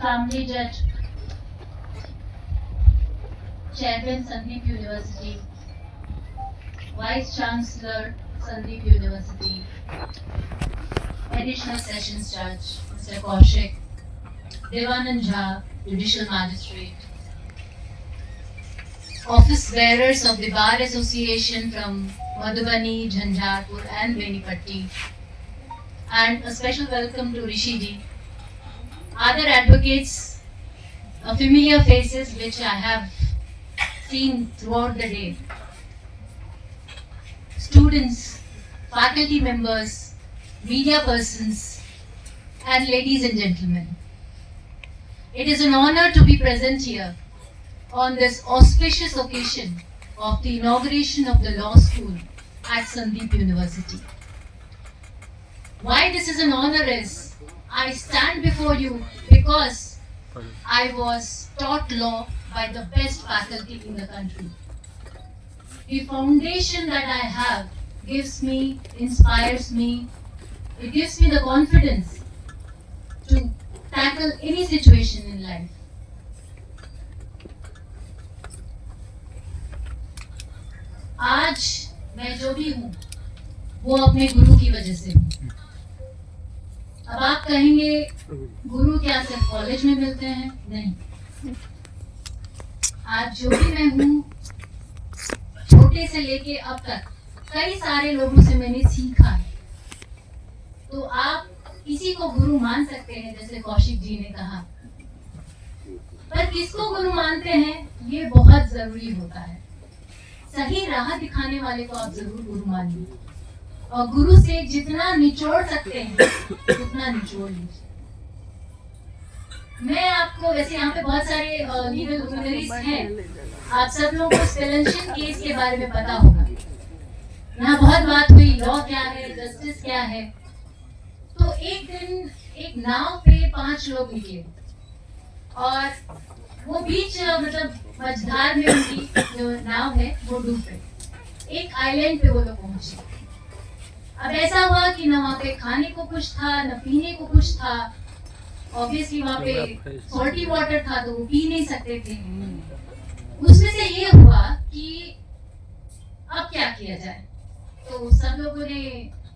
family judge, Chairman Sandeep University, Vice Chancellor Sandeep University, Additional Sessions Judge Mr. Kaushik, Devanand Jha, Judicial Magistrate, office bearers of the Bar Association from Madhubani, Jhanjharpur and Benipatti, and a special welcome to Rishi ji. Other advocates, familiar faces which I have seen throughout the day. Students, faculty members, media persons, and ladies and gentlemen. It is an honor to be present here on this auspicious occasion of the inauguration of the law school at Sandeep University. Why this is an honor is, I stand before you because I was taught law by the best faculty in the country. The foundation that I have gives me, inspires me, it gives me the confidence to tackle any situation in life. आज मैं जो भी हूँ वो अपने गुरु की वजह से हूँ। अब आप कहेंगे गुरु क्या सिर्फ कॉलेज में मिलते हैं? नहीं, आज जो भी मैं हूँ छोटे से लेके अब तक कई सारे लोगों से मैंने सीखा है। तो आप किसी को गुरु मान सकते हैं जैसे कौशिक जी ने कहा, पर किसको गुरु मानते हैं ये बहुत जरूरी होता है। सही राह दिखाने वाले को आप जरूर गुरु मानिए और गुरु से जितना निचोड़ सकते हैं उतना निचोड़ लीजिए। मैं आपको वैसे यहाँ पे बहुत सारे लीगल लुमिनरीज हैं, आप सब लोगों को स्पेलेंशियन केस के बारे में पता होगा। यहाँ बहुत बात हुई लॉ क्या है, जस्टिस क्या है। तो एक दिन एक नाव पे 5 लोग निकले और वो बीच मतलब मझधार में उनकी जो नाव है वो डूब गई। एक आइलैंड पे वो लोग पहुंचे। अब ऐसा हुआ कि न वहाँ पे खाने को कुछ था, न पीने को कुछ था। ऑब्वियसली वहाँ पे सॉल्टी वाटर था तो वो पी नहीं सकते थे। उसमें से ये हुआ कि अब क्या किया जाए। तो सब लोगों ने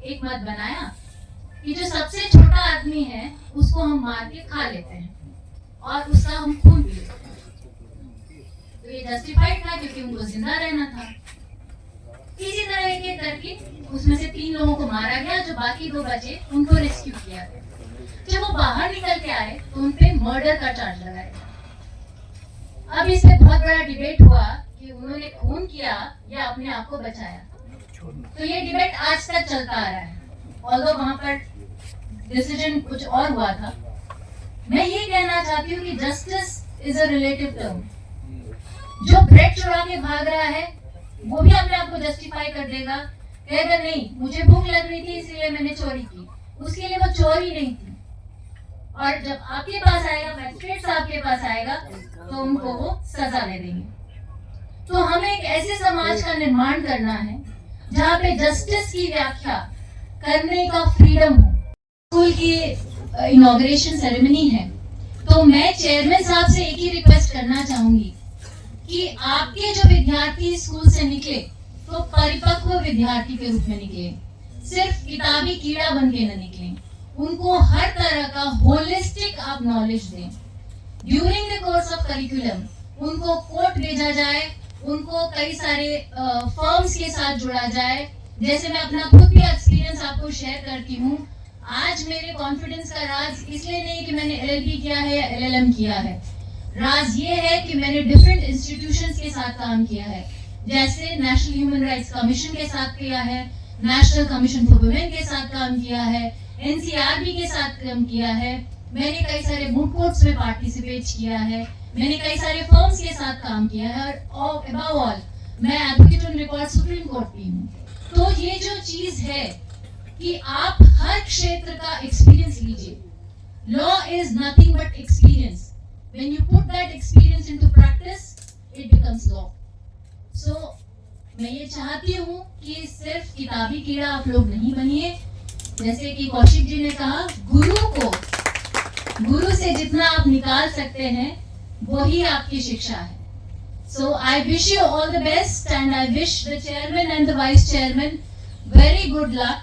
एक मत बनाया कि जो सबसे छोटा आदमी है उसको हम मार के खा लेते हैं और उसका हम खून पी लेते हैं। तो ये जस्टिफाइड था क्योंकि उनको जिंदा रहना था। इसी तरह एक करके उसमें से 3 लोगों को मारा गया, जो बाकी 2 बचे उनको रेस्क्यू किया गया। जब वो बाहर निकल के आए तो उन पे मर्डर का चार्ज लगाया गया। अब इसमें बहुत बड़ा डिबेट हुआ कि उन्होंने खून किया या अपने आप को बचाया। तो ये डिबेट आज तक चलता आ रहा है, ऑल्दो वहां पर डिसीजन कुछ और हुआ था। मैं ये कहना चाहती हूँ कि justice is a relative term. जो ब्रेड चुरा के भाग रहा है वो भी अपने आप को जस्टिफाई कर देगा, कहेगा नहीं मुझे भूख लग रही थी इसलिए मैंने चोरी की। उसके लिए वो चोरी नहीं थी। और जब आपके पास आएगा, मैजिस्ट्रेट साहब के पास आएगा तो उनको वो सजा दे देंगे। तो हमें एक ऐसे समाज का निर्माण करना है जहाँ पे जस्टिस की व्याख्या करने का फ्रीडम हो। स्कूल की इनॉग्रेशन सेरेमनी है तो मैं चेयरमैन साहब से एक ही रिक्वेस्ट करना चाहूंगी कि आपके जो विद्यार्थी स्कूल से निकले तो परिपक्व विद्यार्थी के रूप में निकले, सिर्फ किताबी कीड़ा बन के न निकले। उनको हर तरह का होलिस्टिक आप नॉलेज दें। During the course of curriculum उनको कोर्ट भेजा जाए, उनको कई सारे फर्म्स के साथ जोड़ा जाए। जैसे मैं अपना खुद भी एक्सपीरियंस आपको शेयर करती हूँ। आज मेरे कॉन्फिडेंस का राज इसलिए नहीं कि मैंने LLB किया है या LLM किया है, राज ये है कि मैंने डिफरेंट इंस्टीट्यूशंस के साथ काम किया है। जैसे नेशनल ह्यूमन राइट्स कमीशन के साथ किया है, नेशनल कमीशन फॉर वुमेन के साथ काम किया है, NCRB के साथ काम किया है। मैंने कई सारे मूव कोर्ट्स में पार्टिसिपेट किया है, मैंने कई सारे फर्म्स के साथ काम किया है और अबव ऑल मैं advocate on record supreme court की हूँ। तो ये जो चीज है कि आप हर क्षेत्र का एक्सपीरियंस लीजिए। Law is nothing but experience. When you put that experience into practice, it becomes law. So, मैं ये चाहती हूँ कि सिर्फ किताबी कीड़ा आप लोग नहीं बनिए। जैसे कि कौशिक जी ने कहा, गुरु को गुरु से जितना आप निकाल सकते हैं वही आपकी शिक्षा है. So I wish you all the best, and I wish the chairman and the vice chairman very good luck,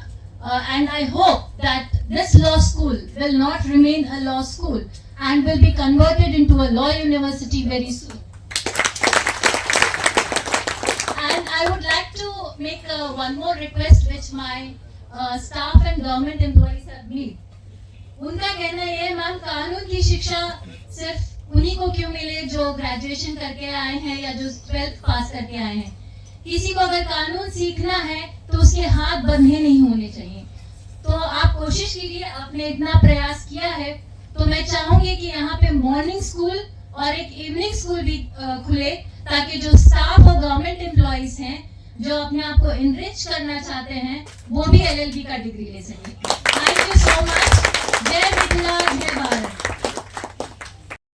and I hope that this law school will not remain a law school and will be converted into a law university very soon. And I would like to make one more request which my staff and government employees have made. उनका कहना ये है, ma'am कानून की शिक्षा सिर्फ उन्हीं को क्यों मिले जो ग्रेजुएशन करके आए हैं या जो 12th पास करके आए हैं. किसी को अगर कानून सीखना है तो उसके हाथ बंधे नहीं होने चाहिए. तो आप कोशिश कीजिए, आपने इतना प्रयास किया है तो मैं चाहूंगी कि यहाँ पे मॉर्निंग स्कूल और एक इवनिंग स्कूल भी खुले, ताकि जो स्टाफ और गवर्नमेंट एम्प्लॉइज हैं जो अपने आप को इनरिच करना चाहते हैं वो भी LLB का डिग्री ले सकें.